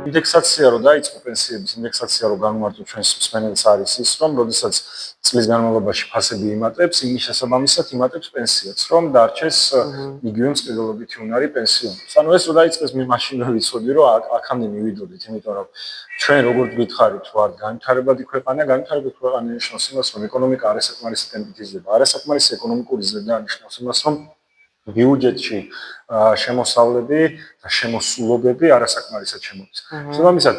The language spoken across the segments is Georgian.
ინდექსაცია რო დაიწყო პენსიების ინდექსაცია რო განმარტო ჩვენს მსმენელს არის ის რომ როდესაც წლის განმავლობაში ფასები იმატებს იმის შესაბამისად იმატებს პენსიაც რომ დარჩეს იგივე მწყებელობითი უნარი პენსიონერს ანუ ეს რო დაიწყეს მე მაშინვე ვიცოდი რომ აქამდე მივიდოდით იმიტომ რომ ჩვენ როგორც გითხარით ვართ განვითარებადი ქვეყანა განვითარებადი ქვეყანა ნიშნავს იმას რომ ეკონომიკა არასაკმარისი ტემპით იზრდება არასაკმარისი ეკონომიკური ზრდა ნიშნავს იმას რომ ბიუჯეტში შემოსავლები და შემოსულობები არასაკმარისად შემოდის. შესაბამისად,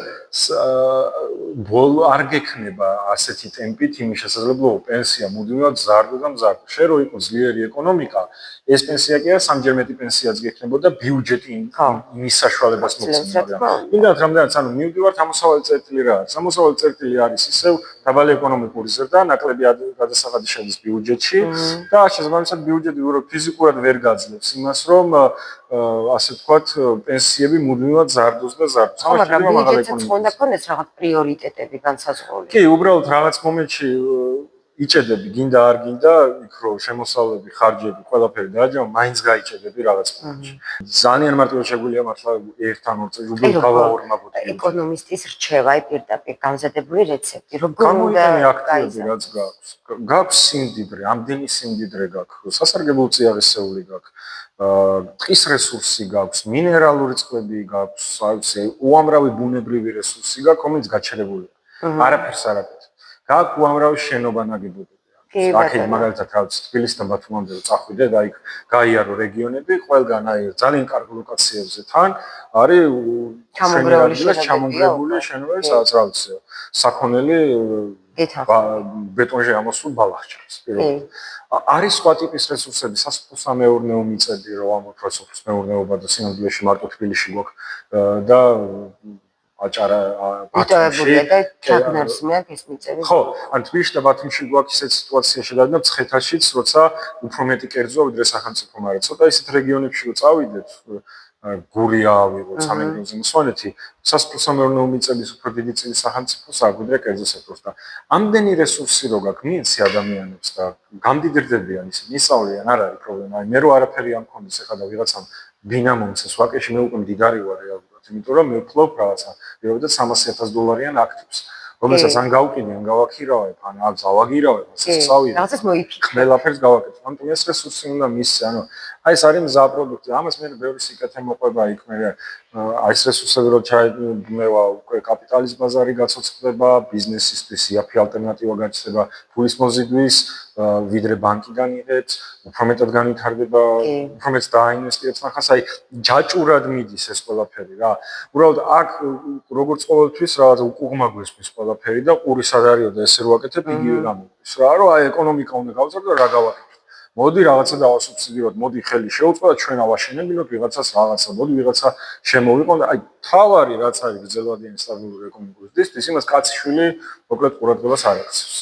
ბოლო არ გექნება ასეთი ტემპით იმის შესაძლებლობა პენსია მუდმივად ზარდო და მზარდო. შენ რო იყო ძლიერი ეკონომიკა, ეს პენსია კი არა სამჯერ მეტი პენსიაც გექნებოდა ბიუჯეტი იმის საშუალებას მოხსნიდა. იმდანაც რამდენიც ანუ მივდივართ ამოსავალი წერტილი რა არის. ამოსავალი წერტილი არის ისევ დაბალი ეკონომიკური ზრდა, ნაკლები გადასახადი შედის ბიუჯეტში და შესაბამისად ბიუჯეტი ფიზიკურად ვერ გაძლევს იმას, რომ ასე ვთქვათ, პენსიები მუდმივად ზარდოს და ზარდოს. მაგრამ ბიუჯეტიც უნდა ქონდეს რაღაც პრიორიტეტები განსაზღვრული. კი, უბრალოდ რაღაც მომენტში იჭედები, გინდა არ გინდა, იქ რო შემოსავლები, ხარჯები, ყველაფერი დააჯამა, მაინც გაიჭედები რაღაც მომენტში. ძალიან მარტივად შეგვიძლია მართლა ერთ ან ორ წელს უბრალოდ გავაორმაგოთ. ეკონომისტის რჩევა პირდაპირ გამზადებული რეცეპტი, როგორ უნდა გაიზარდოს რაც გაქვს. გაქვს სიმდიდრე, ამდენი სიმდიდრე გაქვს, სასარგებლო წიაღისეული გაქვს. ტყის რესურსი გაქვს, მინერალური წყლები გაქვს, უამრავი ბუნებრივი რესურსი გაქვს, რომელიც გაჩერებულია. არაფერს არ აკეთებს. გაქვს უამრავი შენობა ნაგებობები. აქეთ მაგალითად რაც თბილისთან ბათუმამდე წახვიდე და იქ გაიარო რეგიონები, ყველგან აი ძალიან კარგ ლოკაციებზე თან არის ჩამონგრეული შენობები, სადაც რა ვიცი, საქონელი ბეტონზე ამოსულ ბალახჭრას. არის სხვა ტიპის რესურსები, სასოფლო-სამეურნეო მიწები, რომ ამოთ რა სასოფლო-სამეურნეობა და სინამდვილეში მარტო თბილისში გვაქვს და აჭარა ბათუმში და ჩაგნარსმეა ეს მიწები. ხო, ან თბილისში და ბათუმში გვაქვს ისეთ სიტუაცია შედარებით მცხეთაშიც, როცა უფრო მეტი კერძოა ვიდრე სახელმწიფო, მაგრამ ცოტა ისეთ რეგიონებში რო წავიდეთ, გურია ავიღოთ სამეგრელოზე მსვანეთი, სასოფლო-სამეურნეო მიწების უფრო დიდი წილი სახელმწიფოს აქვს ვიდრე კერძო სექტორს და ამდენი რესურსი რო გაქვს მიეცი ადამიანებს და გამდიდრდებიან ისინი ისწავლიან არ არის პრობლემა. აი მე რო არაფერი ამ მქონდეს ახლა და ვიღაცამ ბინა მომცეს ვაკეში მე უკვე მდიდარი ვარ რეალურად, იმიტომ რომ მე ვფლობ რაღაცა, ვიღებდა $300,000 აქტივს. რომელსაც ან გავკინე, ან გავაქირავებ, ან ავაგირავებ, ასე წავიდე. რაღაცას მოიფიქრე. ყველაფერს გავაკეთებ. ამიტომ ეს რესურსი უნდა მისცე, ანუ აი ეს არის მზა პროდუქტი. ამას მე ბევრი სიკეთე მოყვება იქ მე აი ეს რესურსები რო ჩაიმევა უკვე კაპიტალის ბაზარი გაცოცხლდება, ბიზნესისთვის იაფი ალტერნატივა გაჩნდება, ფულის მოზიდვის, ვიდრე ბანკიდან იღებს, უფრო მეტად განვითარდება, უფრო მეტად დაინვესტირებს ნახას, აი ჯაჭურად მიდის ეს ყველაფერი რა. უბრალოდ აქ როგორც ყოველთვის რაღაც უკუღმა გვესმის ყველაფერი და ყურის არ არისო და ესე რო აკეთებ იგივე გამოდის რა, რომ აი ეკონომიკა უნდა გავწოდო რა გავაკეთებ. მოდი რაღაცა დავასუბსიდიროთ, მოდი ხელი შეუწყო და ჩვენ ავაშენებინოთ ვიღაცას რაღაცა, მოდი ვიღაცა შემოვიყო და აი თავარი რაც არის გრძელვადიანი სტაბილური ეკონომიკური ზრდის, იმას კაცი შვილი მოკლედ ყურადღებას არ აქცევს.